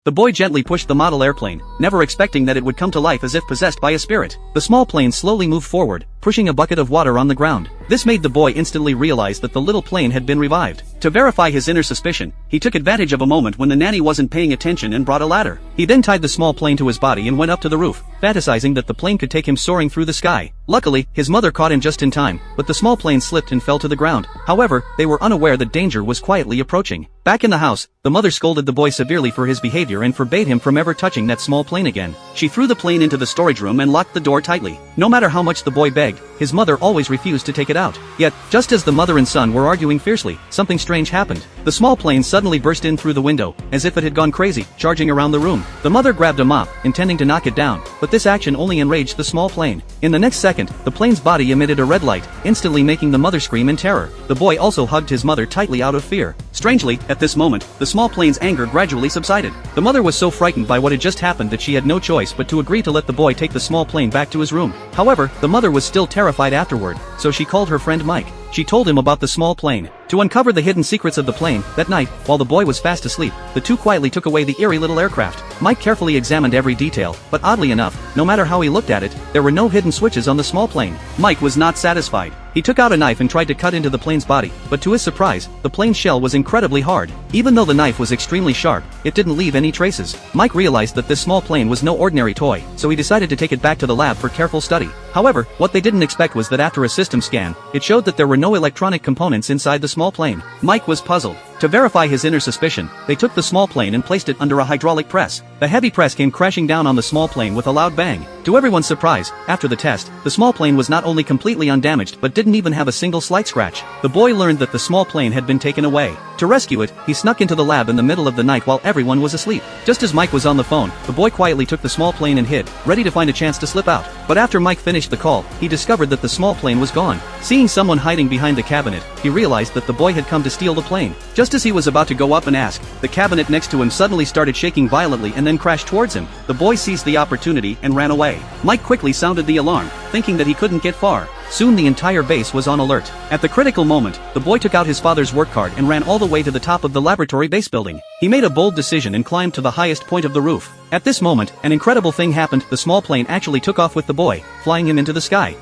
The boy gently pushed the model airplane, never expecting that it would come to life as if possessed by a spirit. The small plane slowly moved forward, pushing a bucket of water on the ground. This made the boy instantly realize that the little plane had been revived. To verify his inner suspicion, he took advantage of a moment when the nanny wasn't paying attention and brought a ladder. He then tied the small plane to his body and went up to the roof, fantasizing that the plane could take him soaring through the sky. Luckily, his mother caught him just in time, but the small plane slipped and fell to the ground. However, they were unaware that danger was quietly approaching. Back in the house, the mother scolded the boy severely for his behavior and forbade him from ever touching that small plane again. She threw the plane into the storage room and locked the door tightly. No matter how much the boy begged, his mother always refused to take it out. Yet, just as the mother and son were arguing fiercely, something strange happened. The small plane suddenly burst in through the window, as if it had gone crazy, charging around the room. The mother grabbed a mop, intending to knock it down, but this action only enraged the small plane. In the next second, the plane's body emitted a red light, instantly making the mother scream in terror. The boy also hugged his mother tightly out of fear. Strangely, at this moment, the small plane's anger gradually subsided. The mother was so frightened by what had just happened that she had no choice but to agree to let the boy take the small plane back to his room. However, the mother was still terrified afterward, so she called her friend Mike. She told him about the small plane. To uncover the hidden secrets of the plane, that night, while the boy was fast asleep, the two quietly took away the eerie little aircraft. Mike carefully examined every detail, but oddly enough, no matter how he looked at it, there were no hidden switches on the small plane. Mike was not satisfied. He took out a knife and tried to cut into the plane's body, but to his surprise, the plane's shell was incredibly hard. Even though the knife was extremely sharp, it didn't leave any traces. Mike realized that this small plane was no ordinary toy, so he decided to take it back to the lab for careful study. However, what they didn't expect was that after a system scan, it showed that there were no electronic components inside the small plane. Mike was puzzled. To verify his inner suspicion, they took the small plane and placed it under a hydraulic press. The heavy press came crashing down on the small plane with a loud bang. To everyone's surprise, after the test, the small plane was not only completely undamaged but didn't even have a single slight scratch. The boy learned that the small plane had been taken away. To rescue it, he snuck into the lab in the middle of the night while everyone was asleep. Just as Mike was on the phone, the boy quietly took the small plane and hid, ready to find a chance to slip out. But after Mike finished the call, he discovered that the small plane was gone. Seeing someone hiding behind the cabinet, he realized that the boy had come to steal the plane. Just as he was about to go up and ask, the cabinet next to him suddenly started shaking violently and then crashed towards him. The boy seized the opportunity and ran away. Mike quickly sounded the alarm, thinking that he couldn't get far. Soon the entire base was on alert. At the critical moment, the boy took out his father's work card and ran all the way to the top of the laboratory base building. He made a bold decision and climbed to the highest point of the roof. At this moment, an incredible thing happened. The small plane actually took off with the boy, flying him into the sky.